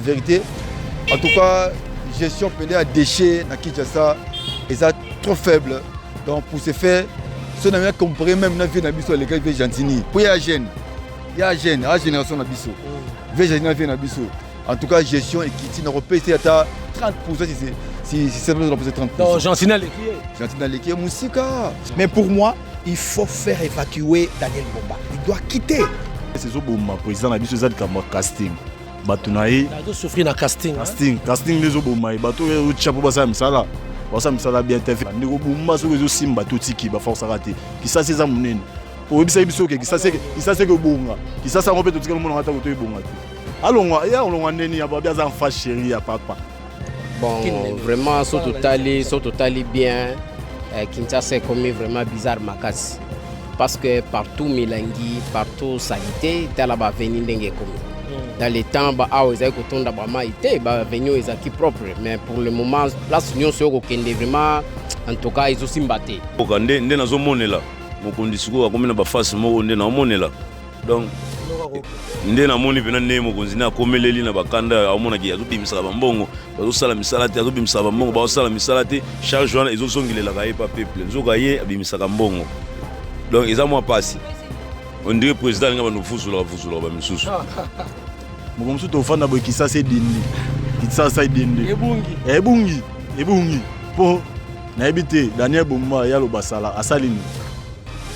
vérité. En tout cas, gestion pelée à déchets, na Kinshasa, et ça trop faible. Donc pour ce faire, si on a comparé même dans la vie les gars de Gentini, pour y avoir la génération de Nabiso. En tout cas, gestion et qui n'a pas été à 30%, si c'est 30%. Donc, Gentini Léquier, Moussika. Mais pour moi, il faut faire évacuer Daniel Bumba. Il doit quitter. C'est ça, le président Nabiso, c'est le casting. Batunaï. Il a souffert dans le casting. Casting, les autres, bateau, chapeau, ça, ça. Ça me sera bien fait. Nous avons simba tout qui va force rater. Qui ça c'est ça mon nez. Pour ébisser qui ça c'est que bonga. Qui ça rompait tout ce que le monde a côté bonga. Allons on neni ya bien en face chérie ya papa. Bon vraiment sont totalement bien. Kinshasa est comme vraiment bizarre Makasi. Parce que partout Milangi, partout Salité, t'as là-bas venir d'engue comme. Dans les temps, ils ont été venus qui propre. Mais pour le moment, la Union est vraiment, en tout cas, ils ont aussi battu. Donc, donc, ils ont passé. On dirait que le président va nous foutre sur la Mon monsieur Tofana qui ça c'est dindi. Qui ça c'est dindi. Ebungi. Pour n'habiter Daniel Bumba ya lo basala asalini.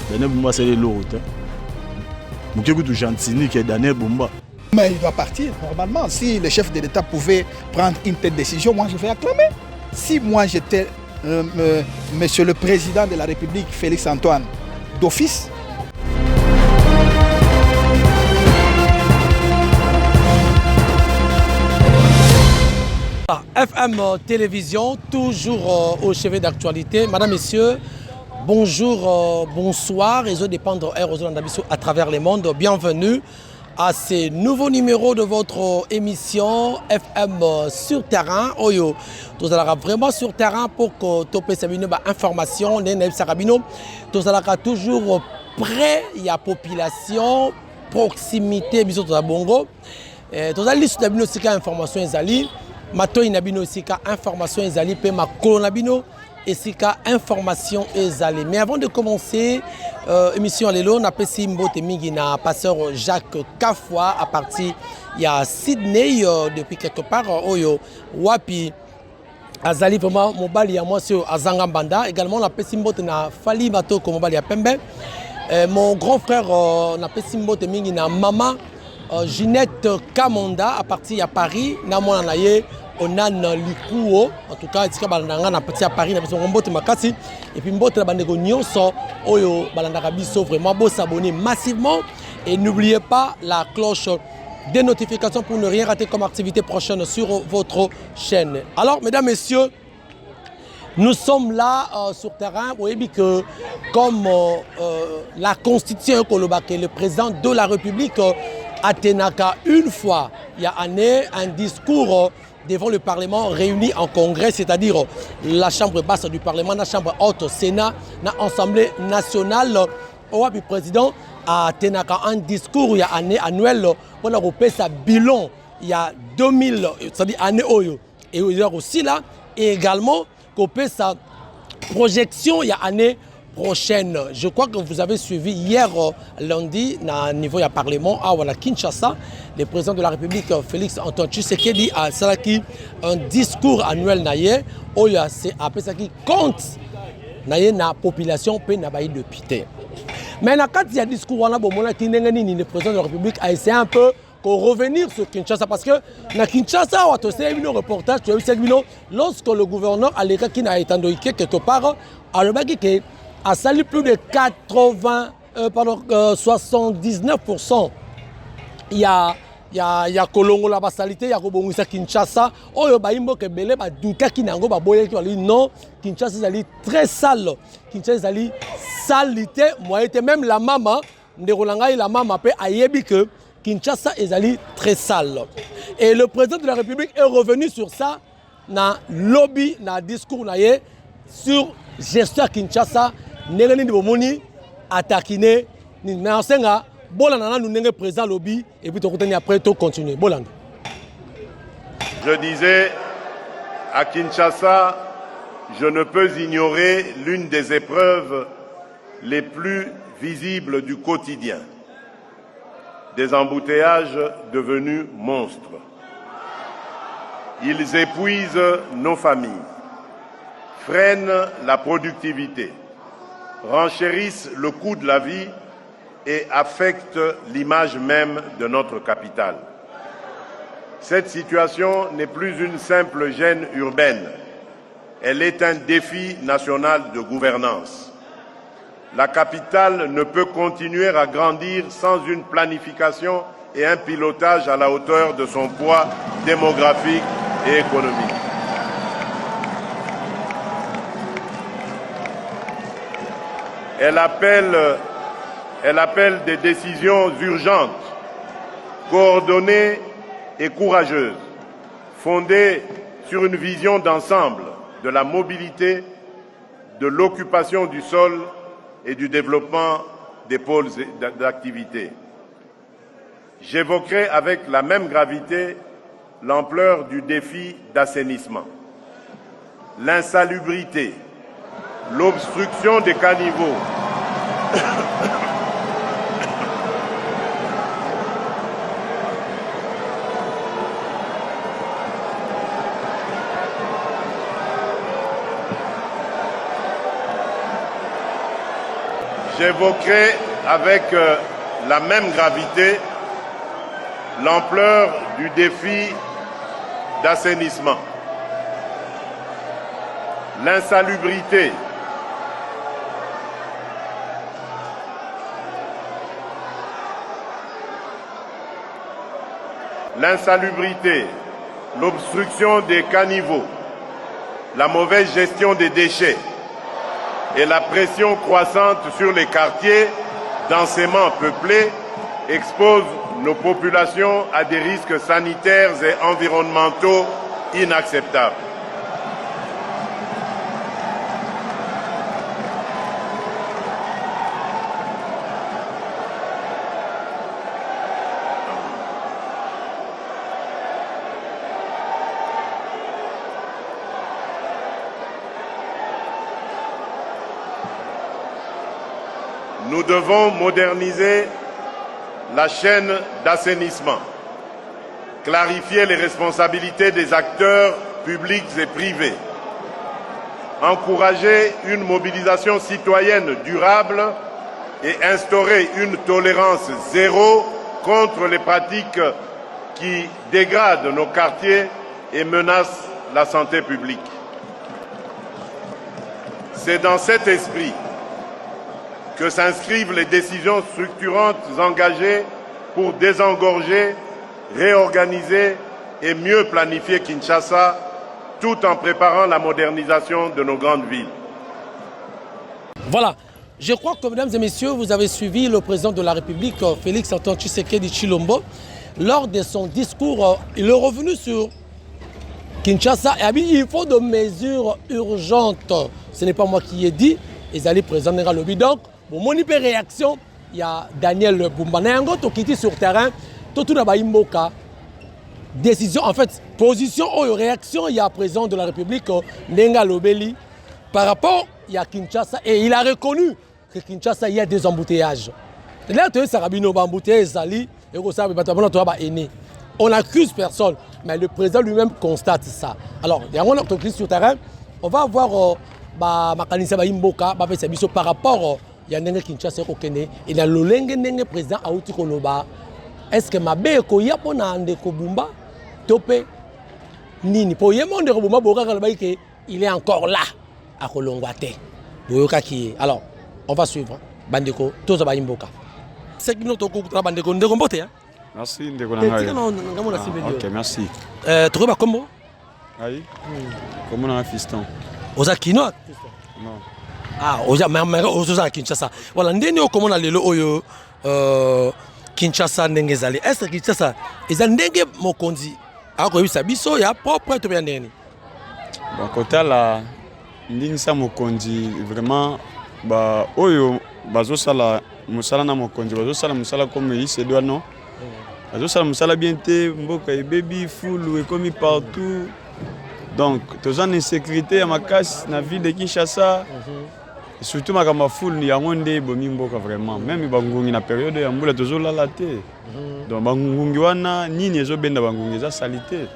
Daniel Bumba c'est l'autre. Mon que tout Gentini qui est Daniel Bumba. Mais il doit partir normalement. Si le chef de l'État pouvait prendre une telle décision, moi je vais acclamer. Si moi j'étais monsieur le président de la République Félix Antoine d'office. FM Télévision, toujours au chevet d'actualité. Madame, Messieurs, bonjour, bonsoir. Réseau dépendre à travers le monde. Bienvenue à ce nouveau numéro de votre émission FM sur terrain. Oyo, nous allons vraiment sur terrain pour que tu puisses avoir une information. Nous allons toujours près de la population, proximité, bisous de la Bongo. Nous allons liste de information. Mato inabino sika information ezali pe makolo nabino et sika information ezali. Mais avant de commencer émission lelo na pesi mbote mingi na pasteur Jacques Kafwa à partir il y a Sydney depuis quelque part oyo wapi azali vraiment mobali ya moi sur azanga banda également na pesi mbote na Fali bato ko mobali ya pembe mon grand frère na pesi mbote mingi na mama Ginette Kamonda à partir à Paris na mona na ye Onan Likuo en tout cas tika balanga na partir à Paris na besoin mbote makasi et puis mbote la bandeko nyonso oyo balanda biso vraiment beau s'abonner massivement et n'oubliez pas la cloche des notifications pour ne rien rater comme activité prochaine sur votre chaîne. Alors mesdames messieurs, nous sommes là sur terrain. Vous voyez que comme la constitution que le président de la République Atenaka une fois il y a un discours devant le Parlement réuni en congrès, c'est-à-dire la chambre basse du Parlement, la chambre haute, Sénat, l'Assemblée nationale. Le président Atenaka un discours il y a année annuel pour l'Europe sa bilan il y a 2000, c'est-à-dire année Oyo et aussi là et également copier sa projection il y a année prochaine. Je crois que vous avez suivi hier lundi à niveau du Parlement à Kinshasa, le président de la République Félix Antoine Tshisekedi a salaki un discours annuel naie oya c'est après ça qui compte naie na population pe na bayi député. Mais quand il y a discours on a bomona ki ndengani le président de la République a essayé un peu qu'on revenir sur Kinshasa parce que na Kinshasa on a aussi un reportage lorsque le gouverneur à l'état qui n'a été endoyé quelque part à le bagi que a sali plus de 79%. Il y a Kolongo la basalité, il y a Kobongisa Kinshasa. Oyo baimbo ke belé ba douta kinango ba boye ki bali non Kinshasa zali très sale. Kinshasa zali salité, moi était même la maman nderolanga la maman pe ayebi que Kinshasa ezali très sale. Et le président de la République est revenu sur ça na lobby na discours na ye sur gestion Kinshasa. Nengani de bomoni attaqué ni nasenga bolana na nunenge président lobby et puis to continuer après to continuer bolanda Je disais, à Kinshasa, je ne peux ignorer l'une des épreuves les plus visibles du quotidien. Des embouteillages devenus monstres. Ils épuisent nos familles, freinent la productivité, renchérissent le coût de la vie et affectent l'image même de notre capitale. Cette situation n'est plus une simple gêne urbaine. Elle est un défi national de gouvernance. La capitale ne peut continuer à grandir sans une planification et un pilotage à la hauteur de son poids démographique et économique. Elle appelle des décisions urgentes, coordonnées et courageuses, fondées sur une vision d'ensemble de la mobilité, de l'occupation du sol et du développement des pôles d'activité. J'évoquerai avec la même gravité l'ampleur du défi d'assainissement, l'insalubrité, l'obstruction des caniveaux, J'évoquerai avec la même gravité l'ampleur du défi d'assainissement, l'insalubrité, l'obstruction des caniveaux, la mauvaise gestion des déchets et la pression croissante sur les quartiers densément peuplés exposent nos populations à des risques sanitaires et environnementaux inacceptables. Nous devons moderniser la chaîne d'assainissement, clarifier les responsabilités des acteurs publics et privés, encourager une mobilisation citoyenne durable et instaurer une tolérance zéro contre les pratiques qui dégradent nos quartiers et menacent la santé publique. C'est dans cet esprit que s'inscrivent les décisions structurantes engagées pour désengorger, réorganiser et mieux planifier Kinshasa, tout en préparant la modernisation de nos grandes villes. Voilà, je crois que, mesdames et messieurs, vous avez suivi le président de la République, Félix Antoine Tshisekedi Tshilombo. Lors de son discours, il est revenu sur Kinshasa et a dit qu'il faut de mesures urgentes. Ce n'est pas moi qui ai dit, ils allaient présenter le lobby. Donc, pour mon réaction, il y a Daniel Bumbanengo qui est sur le terrain, tout le monde décision, en fait, position ou réaction, il y a président de la République, Nenga Lobeli, par rapport à Kinshasa, et il a reconnu que Kinshasa, il y a des embouteillages. Là, tu sais, on n'accuse personne, mais le président lui-même constate ça. Alors, il y a un autre sur le terrain, on va voir par rapport il y a un Kinshasa kokene et dans le lenge président auti koloba est-ce que mabe ko yapo na ndeko Bumba topé nini po yemo ndeko Bumba boka kaloba ke il est encore là à kolongwate boyoka ki. Alors on va suivre bandeko toza ba imboka 5 minutes ko kutra bandeko ndeko mbote hein. Merci ndeko nanga. OK, merci. Tu ba kombo? Aïe. Comment on a fiston? Ozakino? Non. Ah, oza Kinshasa. Voilà, ndeni okomona lelo oyo Kinshasa ndenge ezali. Est-ce que Kinshasa eza ndenge mokonzi akoyebisa biso ya propre to bien ndeni? Bon, côté là ndingisa mokonzi vraiment ba oyo bazosala musala na mokonzi bazosala musala comme il se doit non. azosala mosala bien te mboka ebebi fulu ekomi partout donc toza na insécurité ya makasi na ville de Kinshasa surtout makambo ya fulu yango nde ebomi mboka vraiment même bangungi na période ya mbula tozolala te donc bangungi wana nini ezobenda bangungi eza salite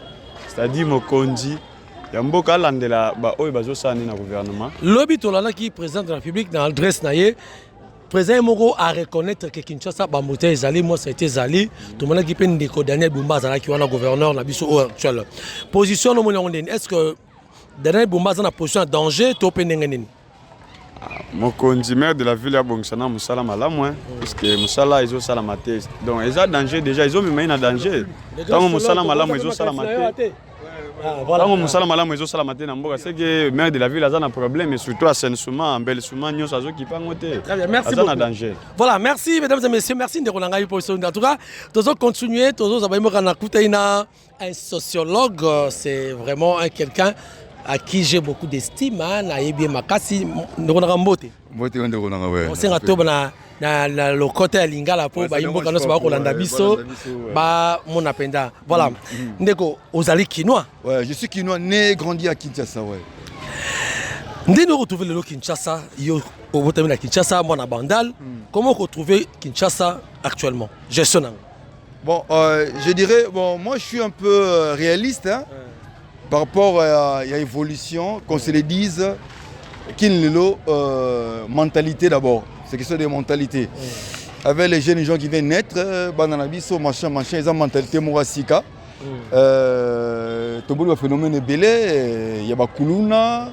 c'est-à-dire mokonzi ya mboka alandela baoyo bazosala nini na gouvernement lobi tolandaki président de la République dans l'adresse na ye président moko à reconnaître que Kinshasa bambote ezali moi ça a été ezali tomonaki pe ndeko Daniel Bumba azalaki wana gouverneur na biso actuel position no moni ngondeni est-ce que Daniel Bumba a na position en danger to pe ndenge nini mokonzi maire de la ville ya Bongsana musala malamu parce que musala ezosala mate donc eza danger déjà ezomema na danger tango musala malamu ezosala mate tango musala malamu ezosala mate na mboka c'est que maire de la ville a un problème et surtout assainissement embellissement nyonso azokipango te merci beaucoup danger voilà merci mesdames et messieurs merci ndeko na ngai position en tout cas tozo continuer tozo zabaimoka na kutaina un sociologue c'est vraiment quelqu'un à qui j'ai beaucoup d'estime, nayebi makasi ndokona mbote. Mbote ndokona ouais. On senga toba na le côté ya lingala po ba imboka no ba kolanda biso ba mon apenda. Voilà. Ndeko ozali kinois. Ouais, je suis kinois né grandi à Kinshasa ouais. Ndino retrouver le Kinshasa yo obotamina na Kinshasa moi na Bandal. Comment retrouver Kinshasa actuellement? Gestion. Bon, je dirais bon moi je suis un peu réaliste hein. Par rapport à l'évolution, qu'on se le dise, qu'il mentalité d'abord, c'est question de mentalité. Avec les jeunes gens qui viennent naître, bananabiso, machin, ils ont une mentalité mourasika. Tout le phénomène est belé, il y a Bakuluna,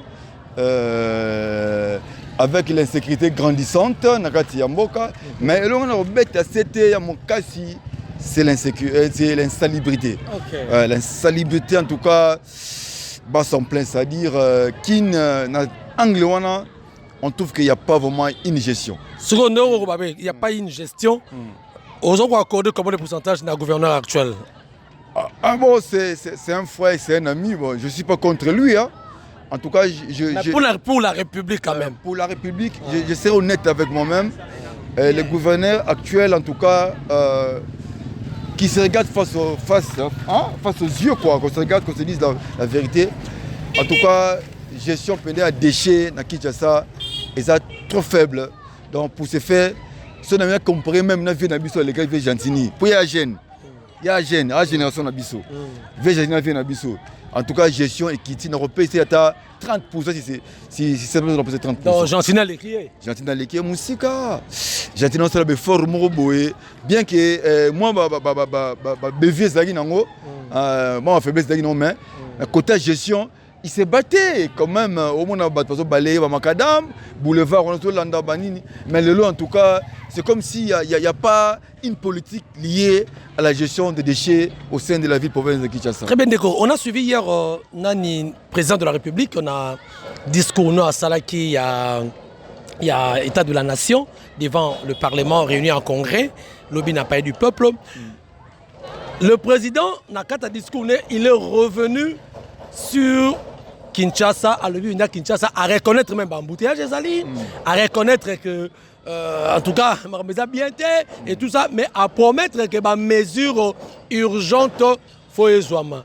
avec l'insécurité grandissante, Nakati Yamboka, mais là on a bête à cette Yamokasi. C'est l'insécurité, c'est l'insalubrité. Okay. L'insalubrité, en tout cas, bas son plein, c'est-à-dire qu'il on trouve qu'il n'y a pas vraiment une gestion. Il n'y a pas une gestion. Aux autres accordés comme le pourcentage d'un gouverneur actuel. Ah bon, c'est un frère, c'est un ami. Bon, je ne suis pas contre lui. Hein. En tout cas, pour la République quand même. Pour la République, je serai honnête avec moi-même. Le gouverneur actuel, en tout cas, qui se regarde face aux yeux, quoi, qu'on se regarde, qu'on se dise la vérité. En tout cas, gestion pénale à déchets, na Kinshasa, est trop faible. Donc pour ce faire, si on a compris même dans la vie les gars, ils sont gentils. Pour y avoir la génération nabiso. En tout cas, gestion équité, on peut essayer à 30% si c'est besoin de 30%. Donc, Gentina l'écrier. Gentina l'écrier, Moussika. Gentina, c'est le fort Moroboé. Bien que moi, BV Zagui Nango, moi, faiblesse Zagui non, mais côté gestion, il s'est battu quand même. Au moins, on a balayé Macadam, boulevard, on a tout l'anda banini. Mais le lot, en tout cas, c'est comme s'il n'y a pas une politique liée à la gestion des déchets au sein de la ville province de Kinshasa. Très bien, Déco. On a suivi hier Nani, président de la République, on a discours à Salaki, il y a État de la Nation, devant le Parlement réuni en congrès, lobby n'a pas eu du peuple. Le président, Nakata discours, il est revenu sur Kinshasa, à lever une Kinshasa, à reconnaître même l'embouteillage des alliés, à reconnaître que, en tout cas, bien et tout ça, mais à promettre que les mesures urgentes faut les zoama.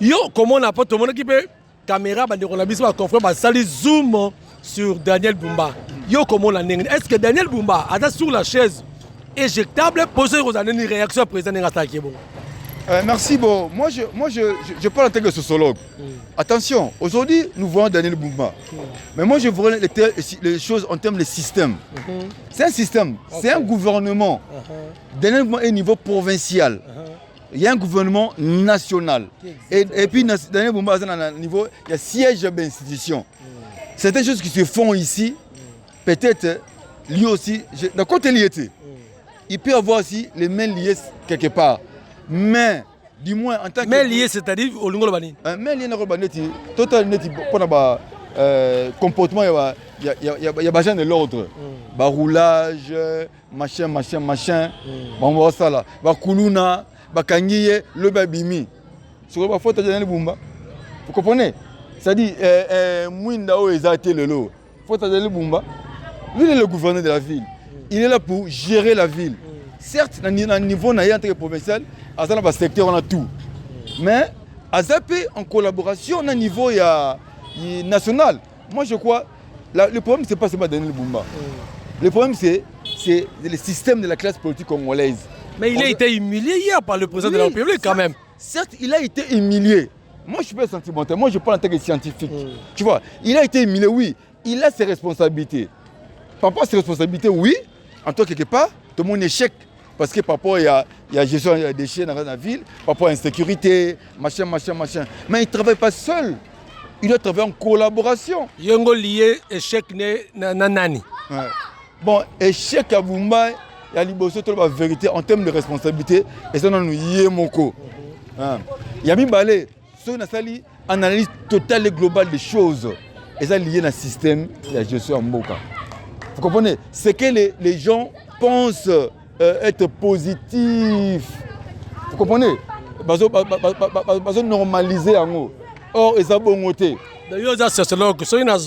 Yo, comment on n'a pas tout le monde qui peut caméra, on a besoin de confronter, ça zoom sur Daniel Bumba. Yo, comment on a est-ce que Daniel Bumba a sur la chaise éjectable, poser aux années une réaction président attaqué bon. Merci. Bon, moi je parle en tant que sociologue. Attention, aujourd'hui nous voyons Daniel Bumba. Mais moi je vois les choses en termes de système. C'est un système, c'est un gouvernement. Daniel Bumba est au niveau provincial. Il y a un gouvernement national. Et puis Daniel Bumba est à un niveau, il y a siège d'institution. Certaines choses qui se font ici, peut-être lui aussi, dans côté lié, il peut y avoir aussi les mains liées quelque part. Mais, du moins, en tant que. Mais lié, c'est-à-dire au Lungo Bani. Mais lié, total, pour le comportement, il y a besoin de l'ordre. Roulage, machin. On va ça là. Kuluna, Kangiye, le babimi. Sur la faute de Daniel Bumba. Vous comprenez? C'est-à-dire, Mouindao est le lot. Faute de Daniel Bumba. Lui, il est le gouverneur de la ville. Il est là pour gérer la ville. certes, dans le niveau provincial, dans le secteur, on a tout. Mais, à Zapé, en collaboration, au niveau national, moi je crois, le problème, ce n'est pas seulement Daniel Bumba. Le problème, c'est le système de la classe politique congolaise. Mais il a été humilié hier par le président de la République quand même. Certes, il a été humilié. Moi, je ne suis pas sentimental. Moi, je parle en tant que scientifique. Tu vois, il a été humilié, oui. Il a ses responsabilités. Par rapport à ses responsabilités, oui. En tant que quelque part, tout le monde échec. Parce que par rapport, il y a gestion des déchets dans la ville, par rapport à l'insécurité, machin. Mais il ne travaille pas seul. Il doit travailler en collaboration. Yongo lié échec nani. Bon, échec à Bumba, il y a la vérité en termes de responsabilité. Et ça, nous y est mon co. Il y a mis balé. C'est une analyse totale et globale des choses. Et ça lié dans le système de la gestion en Mboka. Vous comprenez? C'est que les gens pensent être positifs. Vous comprenez? Parce que normaliser en haut. Or, ils ont bon côté. D'ailleurs, les sociologues, ceux qui ont la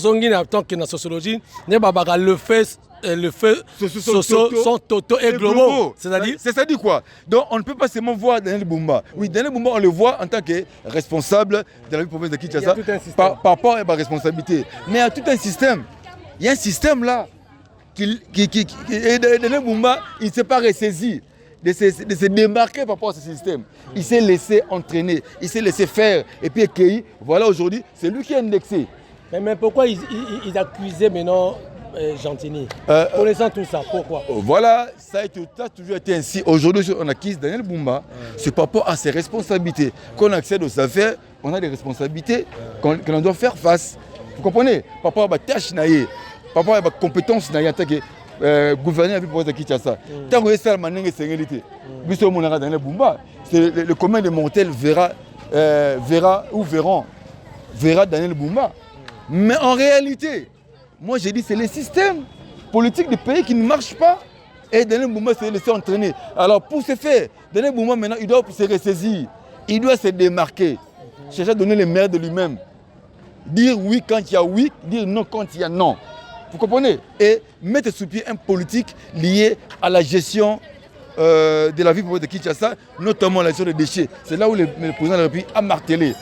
sociologie, le fait sont totaux et globaux. C'est-à-dire quoi? Donc, on ne peut pas seulement voir Daniel Bumba. Oui, Daniel Bumba, on le voit en tant que responsable de la province de Kinshasa par rapport à ma responsabilité. Mais il y a tout un système. Il y a un système là. Et Daniel Bumba, il ne s'est pas ressaisi de se démarquer par rapport à ce système. Il s'est laissé entraîner, il s'est laissé faire. Et puis, accueilli, voilà, aujourd'hui, c'est lui qui est indexé. Mais pourquoi ils accusaient maintenant Gentini? Connaissant tout ça, pourquoi? Voilà, ça a toujours été ainsi. Aujourd'hui, on accuse Daniel Bumba, c'est par rapport à ses responsabilités. Quand on accède aux affaires, on a des responsabilités qu'on doit faire face. Vous comprenez? Par rapport à la tâche, par rapport à la compétence, gouverner avec le Kinshasa. Tant que ça, le commun des mortels verra Daniel Bumba. Mais en réalité, moi j'ai dit c'est le système politique du pays qui ne marche pas. Et Daniel Bumba s'est laissé entraîner. Alors pour ce faire, Daniel Bumba maintenant il doit se ressaisir. Il doit se démarquer. Chercher à donner le meilleur de lui-même. Dire oui quand il y a oui, dire non quand il y a non. Vous comprenez? Et mettre sous pied un politique lié à la gestion de la vie de Kinshasa, notamment la gestion des déchets. C'est là où le président de la République a martelé.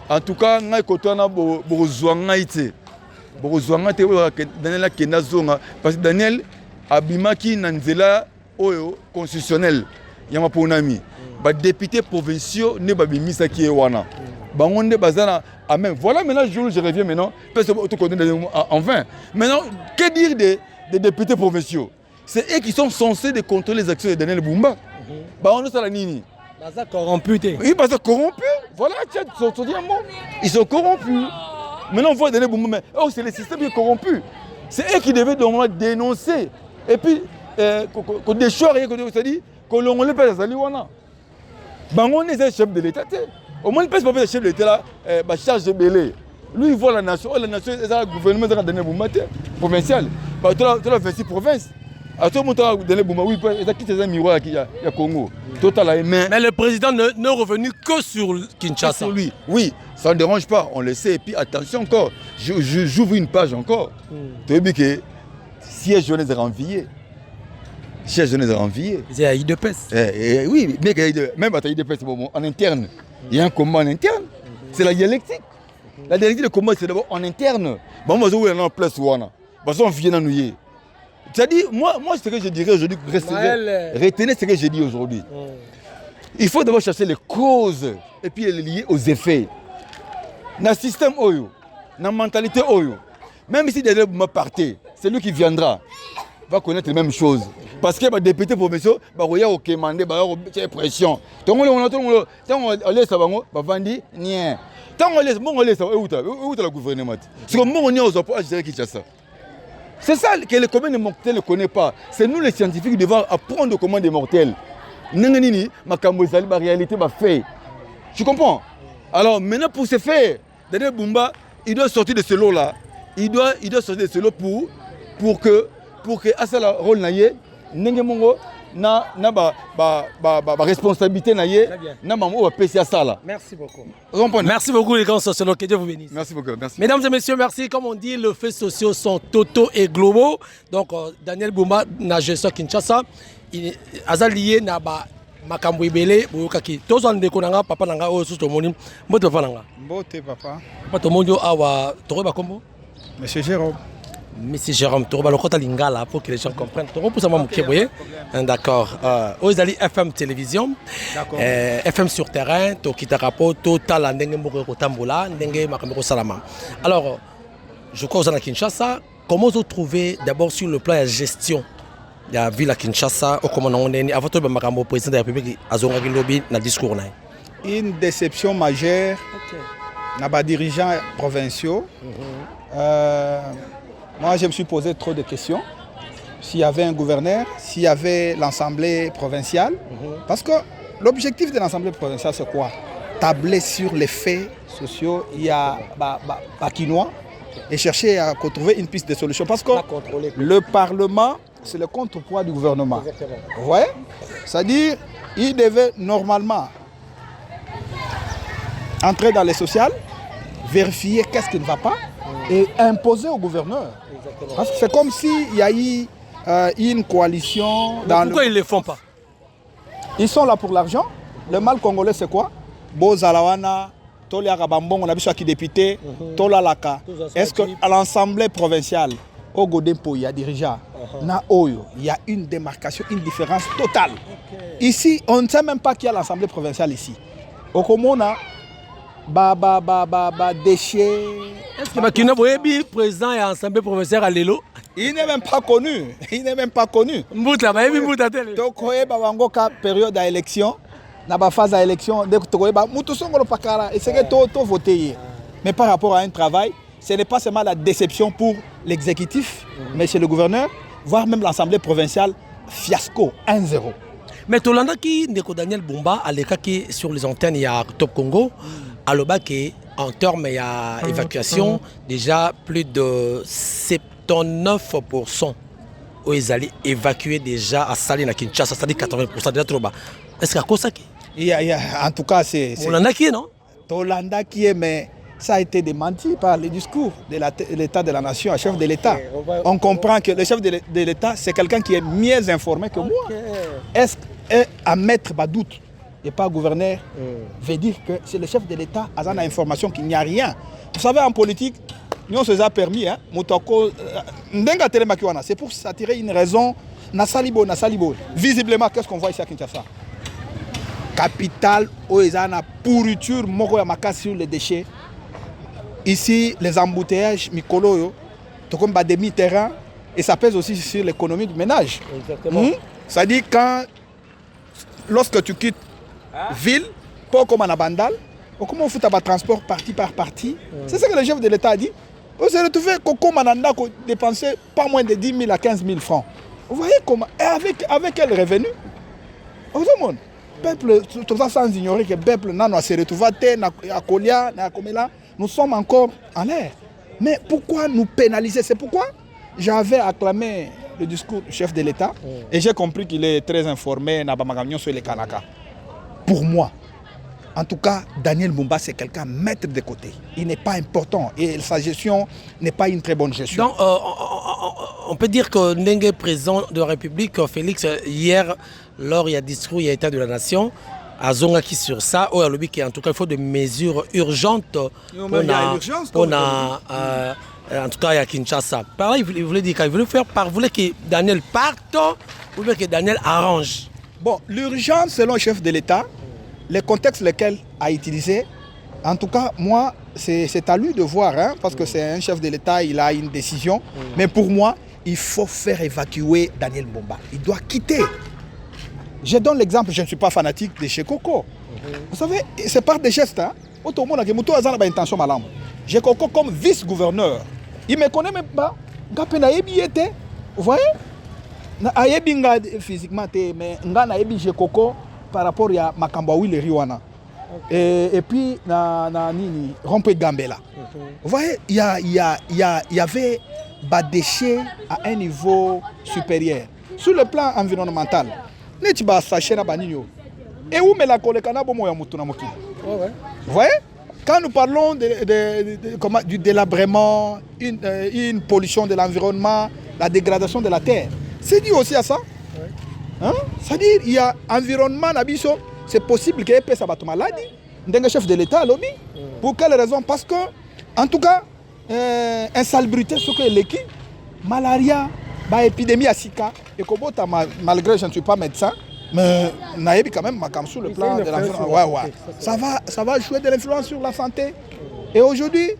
En tout cas, parce que Daniel abimaki nanzela oyo constitutionnel yama ponami ba député provinciaux ne ba bimisa ki ewana bangonde bazana amen. Voilà maintenant je reviens maintenant parce que tout connaît en vain. Maintenant que dire des députés provinciaux? C'est eux qui sont censés de contrôler les actions de Daniel Bumba. Bangonde ça la nini? Baza corrompu. Oui, parce que corrompus. Voilà, tiens, ils sont corrompus. Maintenant on voit Daniel Bumba, mais oh, c'est le système qui est corrompu. C'est eux qui devaient normalement dénoncer. Et puis, qu'on déchore, c'est-à-dire qu'on ne peut pas wana. Bangon est le chef de l'État. Au moins, il ne peut pas le chef de l'État là, charge de belé. Lui, il voit la nation est le gouvernement de Daniel Bumba provincial. Tu as 26 provinces. À tout le monde, Daniel Bumba, oui, il a quitté un miroir qui a Congo. Mais le président n'est revenu que sur Kinshasa. Sur lui. Oui, ça ne dérange pas, on le sait. Et puis attention encore, j'ouvre une page encore. Tu as vu que si les jeunes sont enviés, c'est IDPS. Oui, mais même à IDPS, en interne, il y a un combat en interne. C'est la dialectique. La dialectique de combat, c'est d'abord en interne. Bon, moi, je vais en place. On vient nous. C'est-à-dire, moi, ce que je dirais aujourd'hui, retenez ce que j'ai dit aujourd'hui. Il faut d'abord chercher les causes et puis les lier aux effets. Dans le système Oyo, dans la mentalité Oyo, même si Daniel Bumba partait, c'est lui qui viendra, va connaître les mêmes choses. Parce que les députés provinciaux, il y a des pression. Tant qu'on laisse ça, on va dire rien. Tant qu'on laisse ça, où est le gouvernement? C'est comme on est aux opposés à gérer Kinshasa. C'est ça que le commun des mortels ne connaît pas. C'est nous les scientifiques qui devons apprendre comment des mortels. Nanganini, ma réalité va faire. Tu comprends? Alors maintenant pour ce faire, Daniel Bumba, il doit sortir de ce lot-là. Il doit sortir de ce lot pour que à ça la rôle naïe, Nengemongo, na responsabilité na ye na maman pesi ça là. Merci beaucoup. Merci beaucoup les grands sociologues, que Dieu vous bénisse. Merci beaucoup, merci. Mesdames et messieurs, merci. Comme on dit, les faits sociaux sont totaux et globaux. Donc Daniel Bumba na gestion Kinshasa, il a lié na ba makambo ibele boyokaki. Tous on dékonanga papa nanga o sous tomoni. Mbote papa nanga. Mbote papa. Mbote mondio awa toroba kombo. Monsieur Jérôme. Monsieur Jérôme, tu vas lingala pour que les gens comprennent. Tu vas pousser d'accord. Ozali FM télévision, FM sur terrain, tu quittes rapport total en dengue tambola, dengue makambo salama. Alors, je crois aux Kinshasa, comment vous trouvez d'abord sur le plan de gestion de la ville à Kinshasa, au comment on est, avant tout le makambo président de la République, à Zonga Lobby, dans le discours. Une déception majeure, dans les dirigeants provinciaux. Moi, je me suis posé trop de questions. S'il y avait un gouverneur, s'il y avait l'Assemblée provinciale. Parce que l'objectif de l'Assemblée provinciale, c'est quoi? Tabler sur les faits sociaux, il y a Bakinois, et chercher à trouver une piste de solution. Parce que le Parlement, c'est le contrepoids du gouvernement. Vous voyez? C'est-à-dire, il devait normalement entrer dans les sociales, vérifier qu'est-ce qui ne va pas, et imposer au gouverneur. Parce que c'est comme s'il y a eu une coalition. Pourquoi ils ne le font pas? Ils sont là pour l'argent. Le mal congolais, c'est quoi? Bozalawana, Tolia Rabambon, on a vu ça qui député, Tola Laka. Est-ce qu'à l'Assemblée provinciale, au Godempo, il y a dirigeants, il y a une démarcation, une différence totale. Ici, on ne sait même pas qu'il y a l'Assemblée provinciale ici. Au Komona, déchets. Est-ce que Bakina Boyebi, président et assemblée provinciale à Lelo? Il n'est même pas connu. Il n'est même pas connu. Mbouta, Bayebi Mbouta tel. Donc, il période d'élection, dans la phase d'élection, mais par rapport à un travail, ce n'est pas seulement la déception pour l'exécutif, mais chez le gouverneur, voire même l'Assemblée provinciale, fiasco, 1-0. Mais Tolanda qui Ndeko Daniel Bumba, à l'écart qui sur les antennes, il y a Top Congo, à l'Obaki, en termes d'évacuation, déjà plus de 79% où ils allaient évacuer déjà à Saline à Kinshasa, c'est-à-dire 80% déjà trop bas. Est-ce qu'à cause ça qui en tout cas, c'est... Tolanda qui est, non? Tolanda qui est, mais ça a été démenti par le discours de l'État de la nation, le chef de l'État. On comprend que le chef de l'État, c'est quelqu'un qui est mieux informé que moi. Est-ce à mettre bas doute et pas gouverneur veut dire que c'est le chef de l'État qui a l'information qu'il n'y a rien. Vous savez, en politique, nous on se a permis, c'est pour s'attirer une raison. Visiblement, qu'est-ce qu'on voit ici à Kinshasa? Capitale, où il y a une pourriture sur les déchets. Ici, les embouteillages, Mikolo, comme demi-terrain, et ça pèse aussi sur l'économie du ménage. C'est-à-dire lorsque tu quittes ville, pas comme en Abandal, comment on fout un transport partie par partie. C'est ce que le chef de l'État a dit. Vous allez retrouver comme Mananda dépenser pas moins de 10 000 à 15 000 francs. Vous voyez comment? Et avec quel revenu? Au monde. Peuple, tout ça sans ignorer que le peuple n'a pas se retrouvé à Kolia, à Komela. Nous sommes encore en l'air. Mais pourquoi nous pénaliser? C'est pourquoi j'avais acclamé le discours du chef de l'État et j'ai compris qu'il est très informé sur les Kanaka. Pour moi, en tout cas, Daniel Bumba, c'est quelqu'un à mettre de côté. Il n'est pas important et sa gestion n'est pas une très bonne gestion. Donc, on peut dire que Ndenge, président de la République, Félix, hier, lors il y a discours, il y a état de la nation, à Zongaki sur ça, en tout cas, il faut des mesures urgentes en tout cas, il y a Kinshasa. Par là, il voulait dire qu'il voulait faire voulait que Daniel parte ou bien que Daniel arrange. Bon, l'urgence, selon le chef de l'État, le contexte lequel a utilisé, en tout cas, moi, c'est à lui de voir, parce que c'est un chef de l'État, il a une décision. Mais pour moi, il faut faire évacuer Daniel Bumba. Il doit quitter. Je donne l'exemple, je ne suis pas fanatique de chez Coco. Vous savez, c'est par des gestes. Tout le monde a une intention malade. J'ai Coco comme vice-gouverneur. Il ne me connaît même pas. Vous voyez? Physiquement, mais j'ai Coco par rapport à Makambaoui le Riwana. Et puis, Rompé Gambela. Vous voyez, il y avait des déchets à un niveau supérieur. Sur le plan environnemental, neti ba sachet na banino. Et où me la kolekana bomo ya mutu na mokili. Vous voyez? Quand nous parlons du délabrement, une pollution de l'environnement, la dégradation de la terre, c'est dû aussi à ça. Hein? C'est-à-dire il y a environnement nabiso, c'est possible qu'il y ait ça batte maladie. D'un chef de l'État lobby. Pour quelle raison? Parce que en tout cas insalubrité ce que l'équipe, malaria, épidémie à Sika et Kobota, malgré je ne suis pas médecin. Mais Naïbi quand même sur le plan de l'environnement. Ça va jouer de l'influence sur la santé. Et aujourd'hui,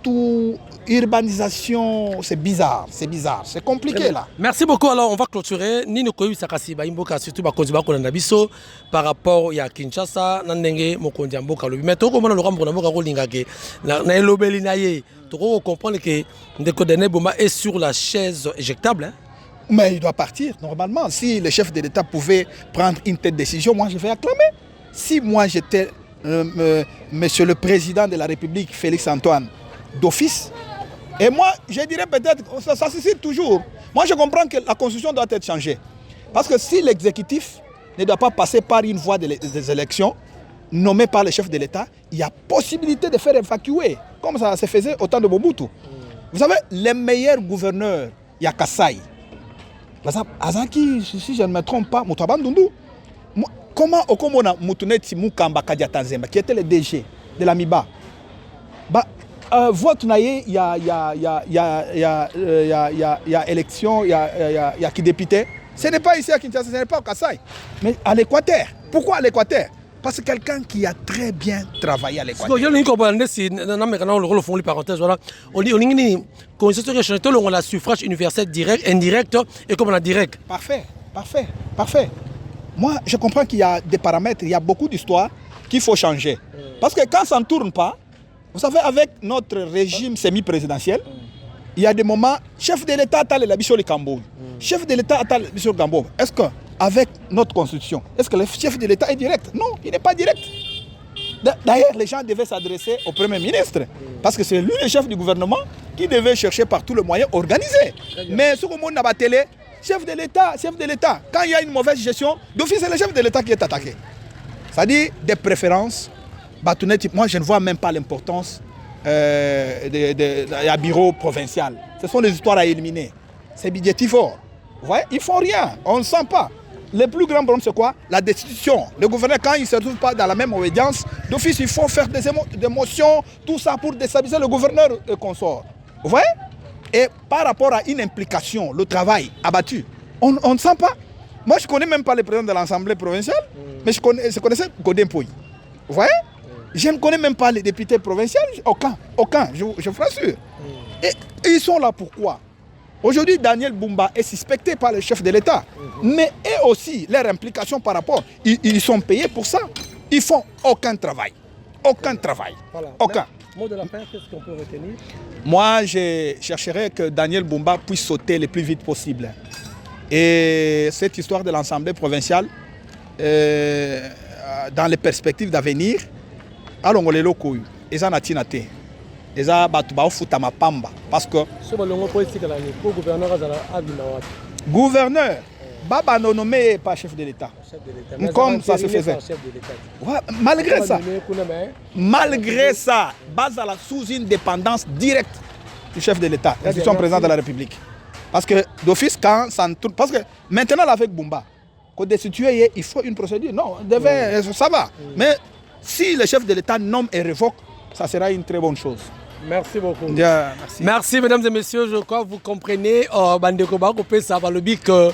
tout urbanisation, c'est bizarre, c'est compliqué là. Merci beaucoup. Alors on va clôturer. Nino Koyi Sakasi Baimboka surtout Bakonziba Konanabiso par rapport à Kinshasa, Nandenge Mokondi Mboka Lobi. Mais tout comme on le rambo na Mboka Rolingake, na Elobeli Naye, tout comprendre que Ndeko Dene Boma est sur la chaise éjectable. Hein? Mais il doit partir, normalement. Si le chef de l'État pouvait prendre une telle décision, moi je vais acclamer. Si moi j'étais monsieur le président de la République, Félix Antoine, d'office, et moi je dirais peut-être, ça suscite toujours. Moi je comprends que la constitution doit être changée. Parce que si l'exécutif ne doit pas passer par une voie des élections, nommée par le chef de l'État, il y a possibilité de faire évacuer, comme ça se faisait au temps de Mobutu. Vous savez, les meilleurs gouverneurs, il y a Kassai. Azaki, si je ne me trompe pas, Moutouabandundu. Comment Okomona Moutouneti Moukamba Kadiatanzemba, qui était le DG de la MIBA, vote naïe, il y a élection, il y a qui député. Ce n'est pas ici à Kinshasa, ce n'est pas au Kassai, mais à l'Équateur. Pourquoi à l'Équateur? Parce que quelqu'un qui a très bien travaillé à l'Équateur. Il y a une parenthèse, voilà. On dit on a suffrage universel direct, indirect et comme on a direct. Parfait. Moi, je comprends qu'il y a des paramètres, il y a beaucoup d'histoires qu'il faut changer. Parce que quand ça ne tourne pas, vous savez, avec notre régime semi-présidentiel, il y a des moments, chef de l'État a la bichole Cambo. Chef de l'État a la bichole Cambo. Est-ce qu'avec notre constitution, est-ce que le chef de l'État est direct? Non, il n'est pas direct. D'ailleurs, les gens devaient s'adresser au Premier ministre. Parce que c'est lui le chef du gouvernement qui devait chercher par tous les moyens organisés. Mais ce que monde n'a pas télé, chef de l'État. Quand il y a une mauvaise gestion, d'office, c'est le chef de l'État qui est attaqué. C'est-à-dire des préférences. Moi, je ne vois même pas l'importance d'un bureau provincial. Ce sont des histoires à éliminer. C'est budgétivore. Vous voyez, ils ne font rien. On ne sent pas. Le plus grand problème, c'est quoi? La destitution. Le gouverneur, quand il ne se trouve pas dans la même obédience, d'office, il faut faire des motions, tout ça pour déstabiliser le gouverneur consort. Vous voyez? Et par rapport à une implication, le travail abattu, on ne sent pas. Moi, je ne connais même pas le président de l'Assemblée provinciale, mais je connaissais Godin Pouy. Vous voyez? Je ne connais même pas les députés provinciaux, aucun, je vous rassure. Et ils sont là pourquoi? Aujourd'hui, Daniel Bumba est suspecté par le chef de l'État. Mais eux aussi, leur implication par rapport, ils sont payés pour ça. Ils font aucun travail. Voilà. Aucun. Mot de la fin, qu'est-ce qu'on peut retenir? Moi, je chercherais que Daniel Bumba puisse sauter le plus vite possible. Et cette histoire de l'Assemblée provinciale, dans les perspectives d'avenir, allons les locaux, ils en ont eza batu ba futa mapamba parce que gouverneur baba non nommé pas chef de l'État comme ça se faisait. Malgré ça basala sous une dépendance directe du chef de l'État, institution président de la République. Parce que d'office quand ça ne tourne, parce que maintenant avec Bumba qu'on destituer il faut une procédure. Non, ça va. Mais si le chef de l'État nomme et révoque, ça sera une très bonne chose. Merci beaucoup. Yeah, merci mesdames et messieurs, je crois que vous comprenez Bandeko Bakopé ça va le but que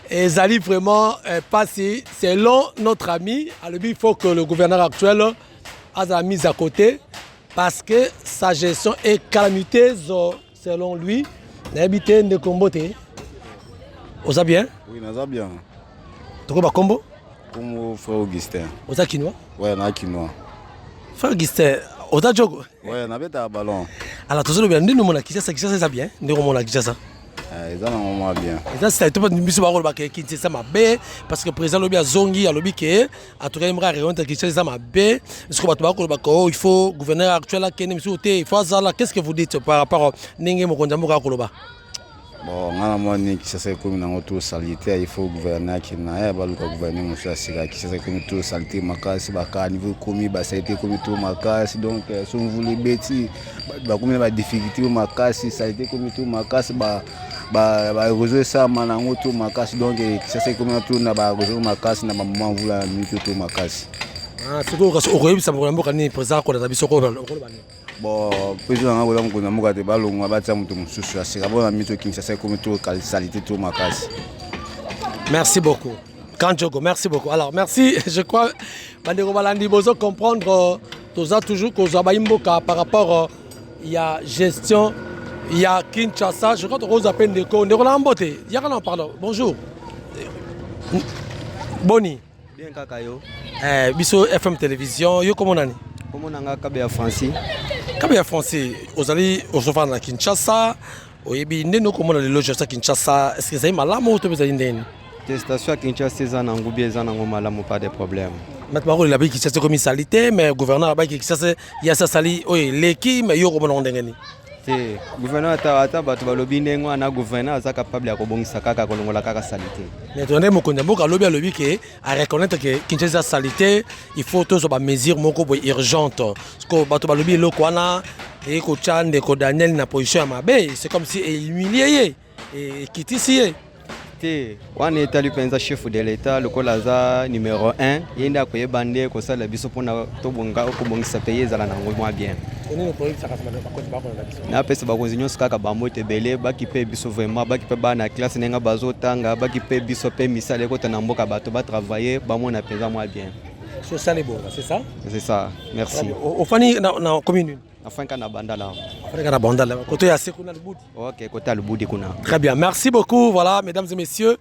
Ezali vraiment passé selon notre ami. Il faut que le gouverneur actuel a la mise à côté parce que sa gestion est calamiteuse selon lui. L'habité de Comboté. Vous avez bien? Oui, nous avons bien. Tu connais Combo? Comme frère Augustin. Vous avez quinoa? Oui, on a quinoa. Frère Augustin, vous avez jogo? Oui, on avait un ballon. Alors, tu sais bien, nous sommes qui ça bien? Nous sommes qui ça? Ils ont bien. Et ça, c'est tout le monde qui dit ça m'a bien parce que le président Lobi a zongi à Lobi qui en tout cas il m'a répondu que ça m'a bien. Il faut gouverneur actuel qui est il faut ça là. Qu'est-ce que vous dites par rapport à Ninge Mokondamuka Koloba? Bon, on qui s'est comme dans autour salité, il faut gouverner qui n'a pas le gouverner mon cher Sira qui s'est comme tout salité macasse baka niveau commis bah ça a été comme tout macasse donc si on voulait bêtis bah comme la difficulté macasse ça a été comme tout macasse bah résoudre ça manango tout macasse donc qui s'est comme tout na bah résoudre macasse na maman voula nuit tout macasse. Ah c'est quoi au royaume ça vraiment quand président ko da biso ko bon président nga bola mukuna mukate balonga batsa mutu mususu asika bona mito kinshasa comme tout qualité tout macasse. Merci beaucoup. Kanjogo, merci beaucoup. Alors, merci. Je crois Bandeko Balandi Bozo comprendre toujours que par rapport il y a gestion, il y a Kinshasa. Je crois que Rose appelle Ndeko. Ndeko Lambote. Il y a rien pardon. Bonjour. Boni. Bien kakayo. Biso FM télévision. Yo comment nani? Comment nanga Kabea Francis? Kabea Francis. Ozali ozofana na Kinshasa. Oyebi ndeno comment le loge à Kinshasa. Est-ce que ça y malamu ou to bezali ndeni? Testation à Kinshasa eza na ngubi eza na malamu pas de problème. Maintenant il a dit que c'est comme salité mais gouverneur a dit que ça c'est il y a ça sali oui l'équipe mais yo comment ndengeni. Te gouverneur ata bato balobi ndengo na gouverneur aza capable ya kobongisa kaka kolongola kaka salité. Mais on est mokonda mboka lobi que à reconnaître que Kinshasa salité il faut tous ba mesure moko urgente parce que bato balobi loko wana et ko Chande ko Daniel na position ya mabe c'est comme si humilié et kitisi. On est allé penser chef de l'État, le colaza numéro 1. Il y a des bandés qui sont là, qui sont là, qui sont payés à la moins bien. Après, c'est parce que nous sommes vraiment belé, qui paye vraiment, qui paye la classe, qui bazo tanga, qui paye bisopé, misale, qui n'amboka bato, qui travailler, on a payé moins bien. C'est ça les beaux, c'est ça? C'est ça. Merci. Au fani na commune. Enfin, quand on a bandala. Après, quand on a bandala. Côté à Sekuna le bout. Ok, côté à le bout kuna. Très bien. Merci beaucoup. Voilà, mesdames et messieurs.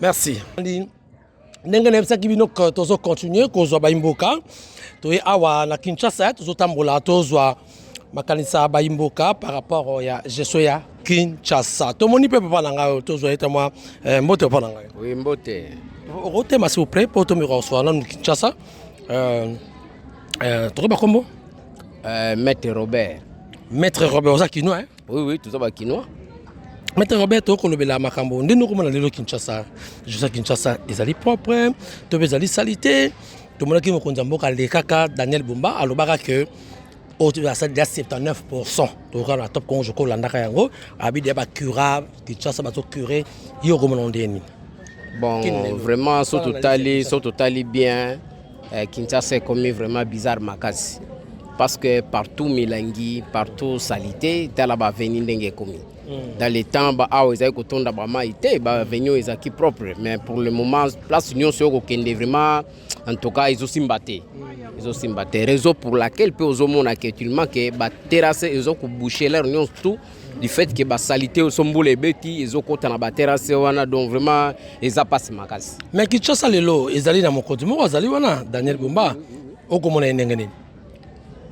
Merci. Ndenge na qui bino tozo continuer kozwa baimboka. Toye awa na Kinshasa tozo tambola tozwa makanisa baimboka par rapport ya gestion ya Kinshasa. Tomoni pe papa nanga tozwa eta moi mbote papa nanga. Oui, mbote. Rotema s'il vous plaît pour to me recevoir na Kinshasa. Toba kombo Maître Robert. Maître Robert Ozakino hein? Oui, tout ça va Kinois. Maître Robert tokolobela makambo ndeno komona lelo Kinshasa. Je sais Kinshasa ezali propre, to bezali salité. To mona ki mokonza mboka le kaka Daniel Bumba alobaka que au déjà 79%. To ka na top konjo ko landaka yango abide ba curable Kinshasa ba to curé yo komona ndeni. Bon, vraiment totally bien. Kinshasa est comme vraiment bizarre makasi. Parce que partout Milangi, partout Salité, t'as là-bas venu d'engue commis. Dans les temps, ils ont coton d'abord maïté, venu ils acquis propre. Mais pour le moment, place union sur aucun vraiment, en tout cas, ils ont simbaté. Ils ont simbaté. Raison pour laquelle peu aux hommes actuellement que terrasse, ils ont bouché leur union tout du fait que Salité au sombo les bêtis, ils ont coton à terrasse wana donc vraiment ils ont passé ma casse. Mais Kinshasa lelo, ils allaient dans mon côté, moi, ils allaient wana Daniel Bumba, au comment on est n'engagé.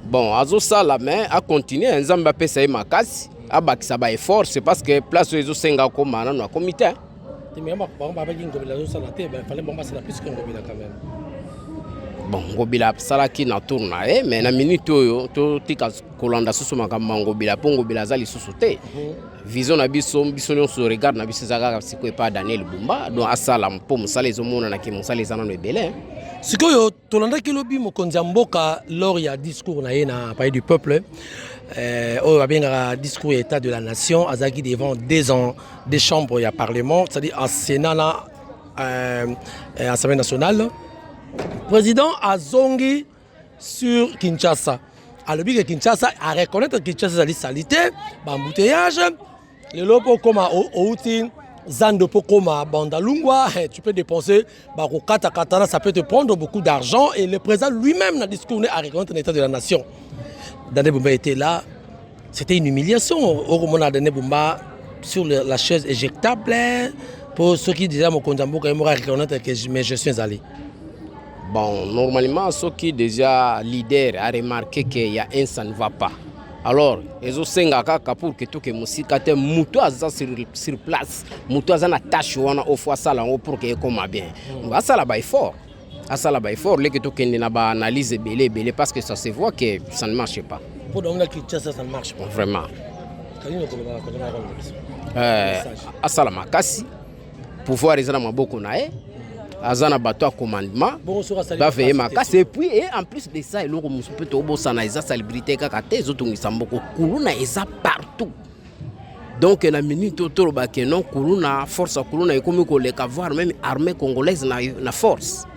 Bon, azo ça la main a continué nzamba pesa e makasi abakisa ba effort c'est parce que place ezo senga ko mana na comité. Mais on va pas dire ngobila zo sala te ba fallait bomba sala plus que ngobila quand même. Bon, ngobila sala ki na tourna mais na minute oyo to tika kolanda susu makamba ngobila po ngobila zali susu te. Vision na biso nyonso regarde na biso zaka siko pas Daniel Bumba donc asala mpo musala ezo mona na ki musala ezana no ebele. Sikoyo tolanda kilobi mokonzi mboka lors ya discours na yena parler du peuple oyo babengaka discours état de la nation azaki devant des chambres ya parlement c'est-à-dire en Sénat na Assemblée nationale président azongi sur Kinshasa alobi que Kinshasa a reconnaître Kinshasa ali salité bambouteillage le lopo comme outi Zando Pokoma Bandalungwa, tu peux dépenser, ça peut te prendre beaucoup d'argent et le président lui-même n'a discours à reconnaître l'état de la nation. Daniel Bumba était là, c'était une humiliation. Au moment où Daniel Bumba sur la chaise éjectable, pour ceux qui disaient mon condambo quand il m'aura reconnaître que mes gestions allaient. Bon, normalement, ceux qui déjà leader a remarqué qu'il y a un ça ne va pas. Alors, ils ont sengaka pour que tout que musique te muto aza sur place, muto aza na tâche wana au fois ça là pour que comme bien. Donc ça là bas fort. Ça là bas fort les que tout que na ba analyse belé parce que ça se voit que ça ne marche pas. Pour donc là ça ne marche pas. Vraiment. asala makasi pouvoir eza na maboko na ye aza na bato ya commandement baveye makasi et puis et en plus de ça eloko mosusu mpe tobosana eza salubrité kaka te ezotungisa mboko kuluna eza partout donc na minute oyo tolobake non kuluna force ya kuluna ekomi koleka voir même armée congolaise na force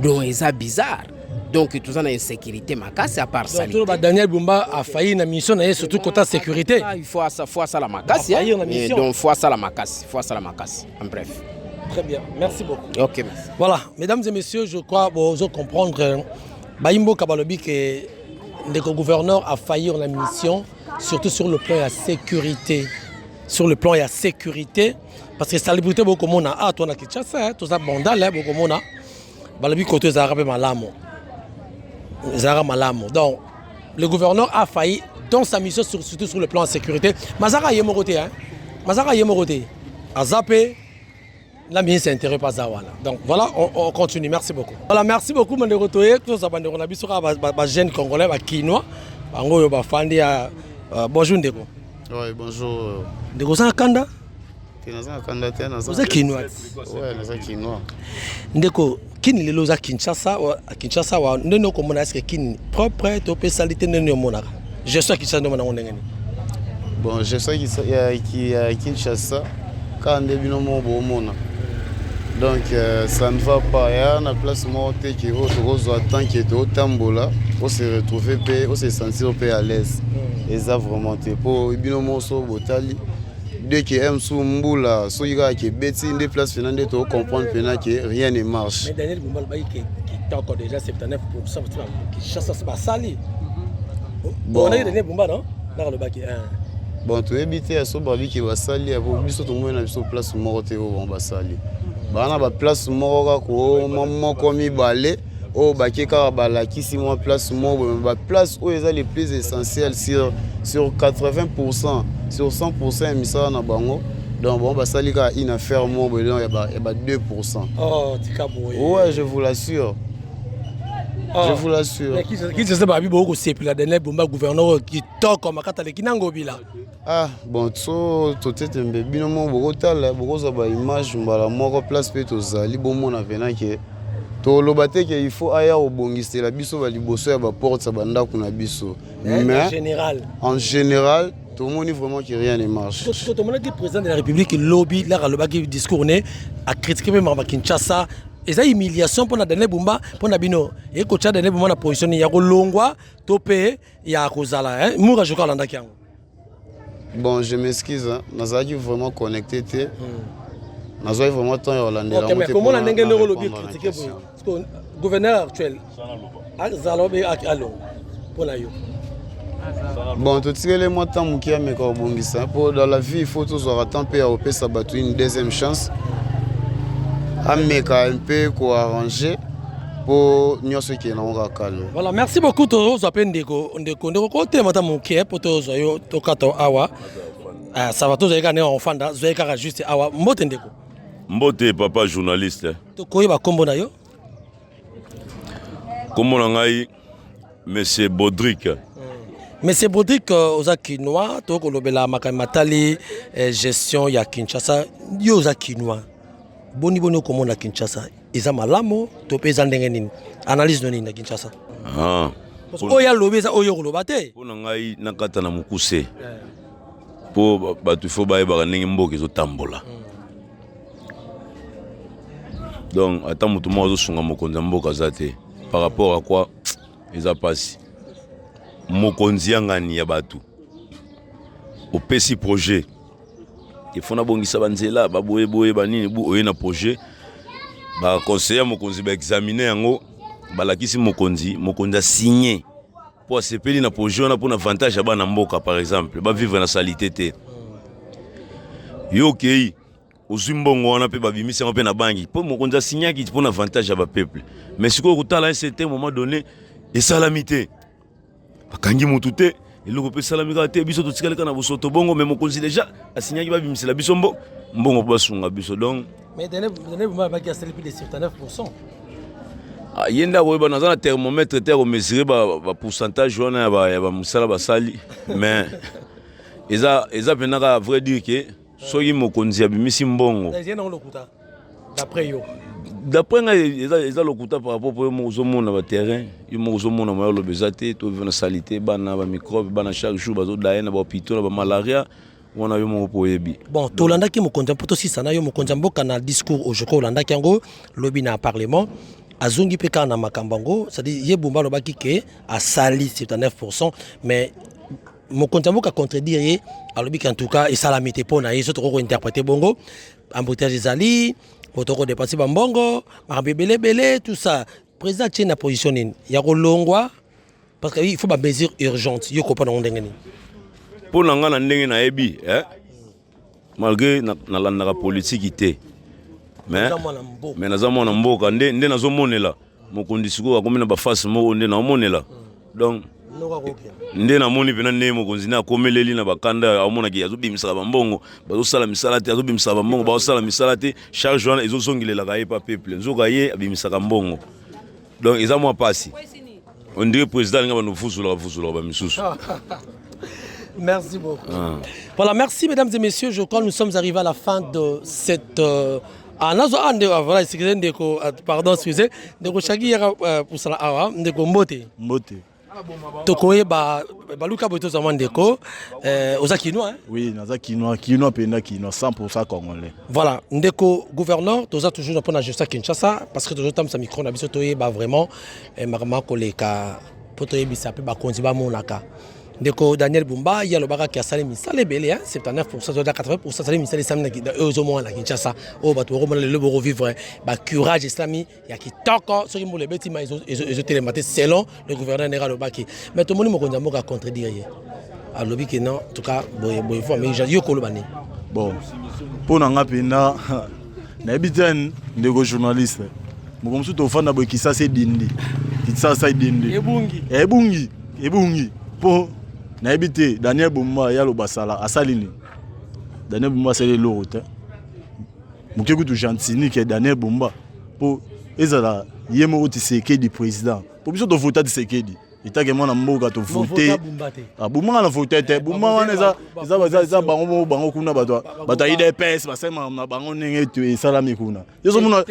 donc eza bizarre donc toza na insécurité makasi à part ça Daniel Bumba a failli na mission na ye surtout côté sécurité il faut asala makasi donc faut asala makasi en bref. Très bien, merci beaucoup. Ok, merci. Voilà, mesdames et messieurs, je crois que vous comprendre Baïmbo Kabalobi que le gouverneur a failli en la mission, surtout sur le plan de la sécurité. Sur le plan de la sécurité, parce que salubrité beaucoup mona ah toi na Kinshasa, tout ça bondal beaucoup mona. Balobi côté Zarabe malamo. Donc le gouverneur a failli dans sa mission surtout sur le plan de la sécurité. Mazara Yemoroté hein. Mazara Yemoroté. Azapé la ministre s'intéresse pas à ça. Donc voilà, on continue. Merci beaucoup. Voilà, merci beaucoup, Mandeko Toye. Tout ça, on a vu sur les jeunes congolais, les Kinois. Bonjour, Ndeko. Oui, bonjour. Ndeko, c'est un Kanda? Vous êtes Kinois? Oui, nous sommes Kinois. Ndeko, qui est le Kinshasa? Kinshasa, nous sommes comme est-ce que qui propre, topé salité, nous sommes je sais Kinshasa, nous sommes bon, je sais qu'il y a Kinshasa. Quand on est donc ça ne va pas. Il y a une place qui est tant qui est au Tambola, on se retrouver, on se sentir à l'aise. Et ça vraiment pour binomo so botali. Dès qu'il y a un soumboula, so il y a qui bêtis des places finalement de comprendre que rien ne marche. Mais Daniel Bumba qui est encore déjà 79% qui chasse ça sali. Bon, on a Daniel Bumba non? Dans le bac bon, tu habites à ce babi qui va salir, pour lui, tout le monde a une place morte au Bambasali. Bana ba place morte, maman comme il balait, au Bakeka Balaki, si moi place morte, ba place où ils ont les plus essentiels sur 80%, sur 100%, Missa na Bango. Donc Bambasali a une affaire morte, il y a 2%. Oh, Tikaboué. Ouais, je vous l'assure. Je vous l'assure. Qui se babi beaucoup c'est puis la dernière bomba gouverneur qui toque comme akatale kinangobi là. Ah bon so totete mbé no mo bokotala bokoza ba image mbala moko place pe tozali bomo na vena ke to lobate ke il faut aya obongisela biso ba liboso ya ba porte sa banda kuna biso. Mais en général tout le monde vraiment que rien ne marche. Tout le monde qui est président de la République lobby là le discours né a critiqué même Kinshasa. Et ça humiliation pour la dernière bomba pour la bino et coach la dernière bomba na position ya ko longwa topé ya kozala hein mura je crois landa kiango. Bon je m'excuse hein nazaki vraiment connecté té nazaki vraiment temps hollandais là mais comment la ndenge ne lobby critiquer parce que gouverneur actuel Zalobe alo pour la yo. Bon tout tirer les mois temps mukia mais ko bongisa pour dans la vie il faut toujours attendre pe au pesa batu une deuxième chance. Ameka un peu quoi arranger pour nous ceux qui n'ont calme. Voilà, merci beaucoup tous appel ndeko côté madame Mukie pour tous yo tokato awa. Ça va tous les gars en fanda, zo eka juste awa mbote ndeko. Mbote papa journaliste. To koyeba kombo na yo? Kombo na ngai monsieur Baudric. Monsieur Baudric ozakinois to kolobela makamatali gestion ya Kinshasa yo ozakinois. Boni comme on a Kinshasa, ils ont malamo, to pesa ndenge nini. Analyse de nini na Kinshasa. Ah. Parce que oya lobe za oyo lobate. Pour ngai nakata na mukuse. Pour batu fo baye ba ndenge mboke zo tambola. Donc ata mutu mo zo sunga mokonza mboka zate par rapport à quoi ils a passé. Mokonzi ngani ya batu. Au PC projet. Il faut nabongisa banzela ba boye banini bu oyena projet ba conseiller mokonzi ba examiner yango balakisi mokonzi a signé pour sepeli na projet on a pour avantage ba na mboka par exemple ba vivre na salité té yo kei ozimbongo on a pe ba bimisa on pe na bangi pour mokonzi a signé qui pour avantage ba peuple mais siko kutala à un certain moment donné et salamité bakangi mututé et le groupe salamika te biso to tikaleka na bosoto bongo mais mokonzi déjà a signé ki ba bimisela biso mbongo ba sunga biso donc mais dernier moment ba ki a plus de 79%. Ah yenda boye ba na thermomètre te ko mesurer ba pourcentage wana ya ba musala ba sali mais eza penaka à vrai dire que soki mokonzi abimisi mbongo d'après yo d'après nga eza lokuta par rapport pour mo zomona ba terrain yo mo zomona mayo lo bezate to vena salité bana ba microbe bana chaque jour bazo daye na ba hôpital na ba malaria wana yo mo poyebi bon to landa ki mokonzi poto si sana yo mokonzi mboka na discours aujourd'hui landa kango lobi na parlement azungi peka na makambango c'est-à-dire yebumba lo baki ke a sali 79% mais mokonzi mboka contredire alobi en tout cas et salamité pona yeso to ko interpréter bongo embouteillage ezali otoko dépasser bambongo mabebele tout ça président tient na position nini ya kolongwa parce que il faut ba mesure urgente yo comprendre ndenge ni pour nga na ndenge na ebi malgré na landaka politique té mais naza mwana mboka nde nazomonela mokondi siko akomi na ba face moko nde naomonela donc nde namoni pena nde mokonzi na akomeleli na bakanda amonaki azobimisaka bambongo bazosala misala te azobimisaka bambongo bazosala misala te charge wana ezozongilelaka ye pa peuple nzoka ye abimisaka mbongo donc eza mwa pasi on dirait président alinga banofuzula bamisusu. Merci beaucoup. Voilà, merci mesdames et messieurs, je crois que nous sommes arrivés à la fin de cette voilà, pardon, excusez, ndeko chagi pour ça awa ndeko mbote tokoye baluka boto za ndeko oza kinois hein? Oui, naza kinois penda kinois 100% congolais. Voilà, ndeko gouverneur toza toujours pour na justice Kinshasa parce que toujours tam sa micro na biso toye ba vraiment marama koleka poto yebisa pe ba konzi ba monaka. Ndeko Daniel Bumba il y a le baka qui a salé misale belé hein 79% de 80% salé misale samedi eux au moins la Kinshasa au bato ko le boro vivre ba courage islami ya ki toko so kimbo le beti ma ils télématé selon le gouverneur Nera Lobaki mais tout le monde mo konza mo ka contredire a lobi que non en tout cas boy faut mais yo ko lobani bon pour nga pena na ebiten ndeko journaliste mo comme tout ofanda boy ki ça c'est dindi ebungi pour na ebité Daniel Bumba ya lo basala asalini Daniel Bumba c'est le route mukeku tu gentini que Daniel Bumba pour ezala yemo tiseke du président pour biso to voter tiseke itake mwana mboka to voter Bumba na voter te Bumba wana eza bango kuna bato IDPS basema na bango ndenge tu esalami kuna yeso mona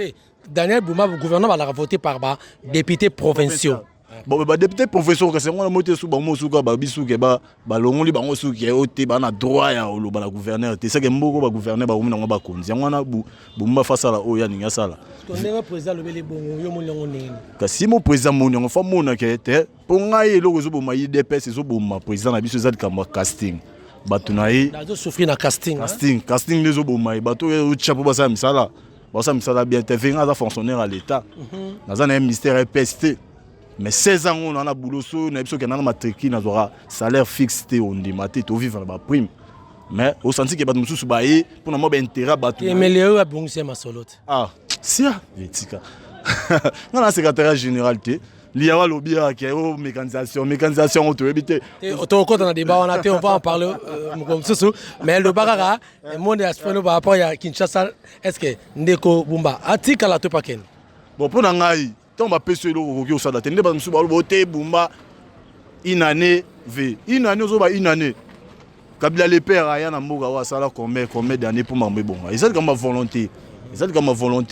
Daniel Bumba gouvernement va voter par députés provinciaux. Bon ba député professeur que c'est moi moté sous bango suka ba bisuke ba longoli bango suki ote ba na droit ya olo ba la gouverneur te c'est que mboko ba gouverneur ba komina ngo ba konzi ngwana Bumba face la o ya ninga sala le président le bele bongo yo molongo nini kasi mo président monongo fa mona ke te po ngai lo zo boma IDPS zo boma président na biso zali kamba casting batu na yi na zo souffrir na casting les zo boma bato o chapo ba sa misala bien te venga za fonctionnaire à l'état na un ministère EPST. Mais 16 ans, on a boulot sur na biso kenana matriki na zora salaire fixe te on dit maté to vivre ba prime. Mais au senti que ba mususu ba ye pour na mo ba intérêt ba tout. Et meleo a bongse ma solote. Ah, sia, etika. On a secrétaire général te liawa lobia qui est mécanisation auto habité. Auto compte na débat on a on va en parler comme ça mais le barara monde aspect par rapport à Kinshasa est-ce que ndeko Bumba atika la to paken. Bon pour ngai tant ba peso lo ko ko sada tende ba musu ba bote Bumba une année ozo ba une année kabila le père aya na mboka wa sala combien d'années pour mambe bonga et ça comme ma volonté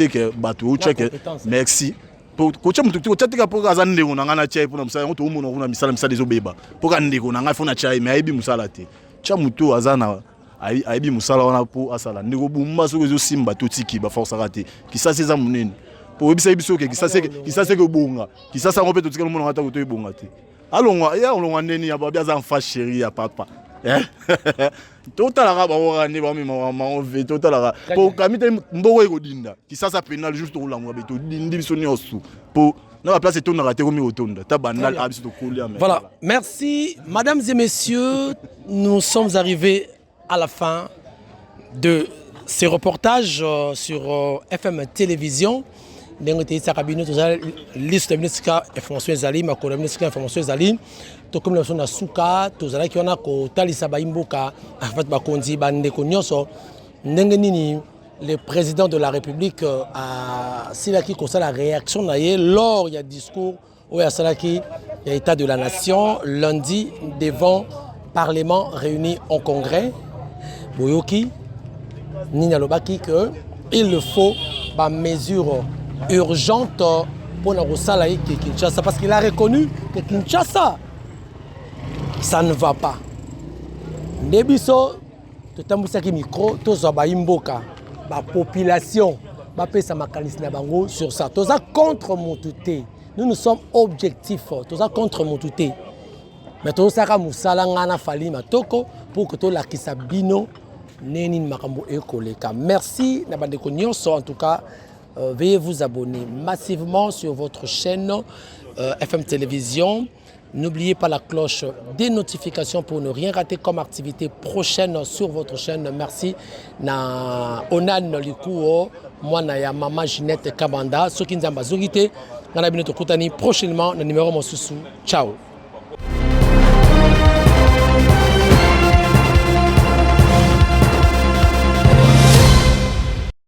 que bato check merci pour ko chamu to chatika pour kaza ndeko na ngana chai pour na musala to umuntu na misala zo beba pour ka ndeko na ngai fona chai mais aibi musala te chamu to azana aibi musala wana pour asala ndeko Bumba so ko simba to tiki ba force raté qui ça c'est za munene pour ebisa biso ke kisase ke bonga kisasa ngope to tika mona ngata ko to ebonga te alongwa neni ya babia za mfa chérie ya papa totalaka ba orane ba mama on veut totalaka pour kamite mboko ekodinda kisasa penal juste ko lamwa beto dindi biso ni osu pour na la place etonda raté komi otonda ta bandal abiso to kolia. Voilà, merci mesdames et messieurs, nous sommes arrivés à la fin de ces reportages sur FM Télévision. Ndenge sa cabinet tozala liste de ministres information zali makolo ministres information zali to comme la sona suka tozala ki wana ko talisa ba imboka en fait ba konzi bande ko nyoso ndenge nini le président de la République a silaki ko la réaction na ye lors il y a discours où il y a salaki il y a état de la nation lundi devant Parlement réuni en congrès, Boyoki, Nina Lobaki, qu'il faut des mesures urgentes pour nous Kinshasa, parce qu'il a reconnu que Kinshasa, ça ne va pas. Nebiso, tout le monde micro, tout ça la population, sur ça. Tout ça contre Moutouté. Nous sommes objectifs, tout ça contre Moutouté. Mais tout ça ngana fali matoko pour que tout la kisabino neni makambo ekoleka. Merci na bande ko nyonso en tout cas. Veuillez vous abonner massivement sur votre chaîne FM Télévision. N'oubliez pas la cloche des notifications pour ne rien rater comme activité prochaine sur votre chaîne. Merci na Onan Likuo, moi na ya Maman Ginette Kabanda, ceux qui nous ont bazouité. Dans la minute prochainement, le numéro Mosusu. Ciao.